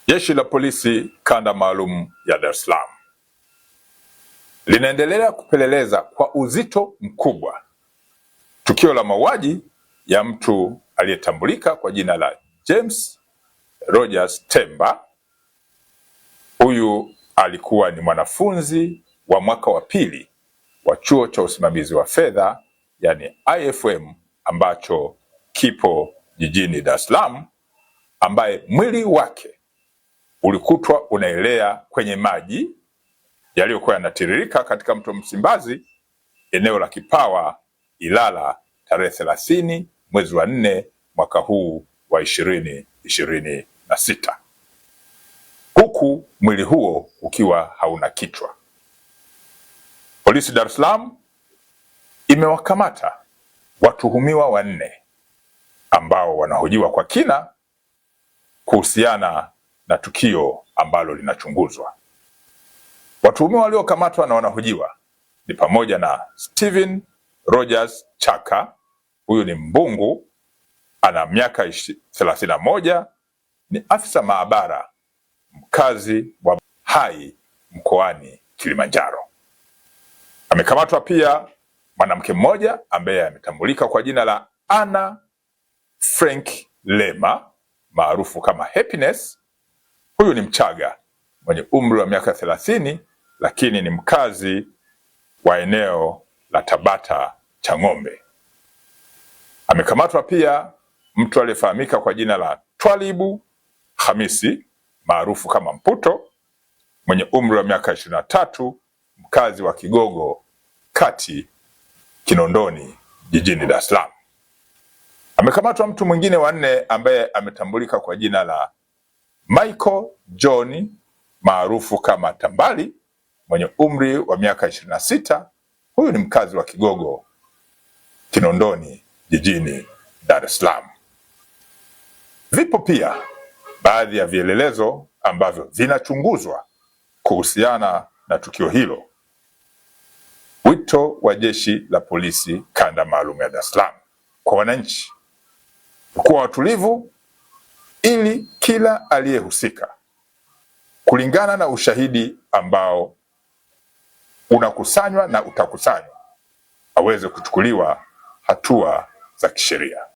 Jeshi la Polisi Kanda Maalum ya Dar es Salaam linaendelea kupeleleza kwa uzito mkubwa tukio la mauaji ya mtu aliyetambulika kwa jina la James Rogers Temba. Huyu alikuwa ni mwanafunzi wa mwaka wa pili wa chuo cha usimamizi wa fedha yani IFM ambacho kipo jijini Dar es Salaam, ambaye mwili wake ulikutwa unaelea kwenye maji yaliyokuwa yanatiririka katika mto Msimbazi, eneo la Kipawa, Ilala, tarehe 30 mwezi wa 4 mwaka huu wa 2026, huku mwili huo ukiwa hauna kichwa. Polisi Dar es Salaam imewakamata watuhumiwa 4 ambao wanahojiwa kwa kina kuhusiana na tukio ambalo linachunguzwa. Watuhumiwa waliokamatwa na wanahojiwa ni pamoja na Steven Rogers Chaka, huyu ni mbungu, ana miaka 31, ni afisa maabara mkazi wa Hai mkoani Kilimanjaro. Amekamatwa pia mwanamke mmoja ambaye ametambulika kwa jina la Anna Frank Lema maarufu kama Happiness. Huyu ni Mchaga mwenye umri wa miaka 30, lakini ni mkazi wa eneo la Tabata Chang'ombe. Amekamatwa pia mtu aliyefahamika kwa jina la Twalibu Hamisi maarufu kama Mputo mwenye umri wa miaka 23, mkazi wa Kigogo Kati, Kinondoni, jijini Dar es Salaam. Amekamatwa mtu mwingine wa 4 ambaye ametambulika kwa jina la Michael John maarufu kama Tambali mwenye umri wa miaka 26. Huyu ni mkazi wa Kigogo, Kinondoni, jijini Dar es Salaam. Vipo pia baadhi ya vielelezo ambavyo vinachunguzwa kuhusiana na tukio hilo. Wito wa Jeshi la Polisi Kanda Maalum ya Dar es Salaam kwa wananchi kuwa watulivu ili kila aliyehusika, kulingana na ushahidi ambao unakusanywa na utakusanywa, aweze kuchukuliwa hatua za kisheria.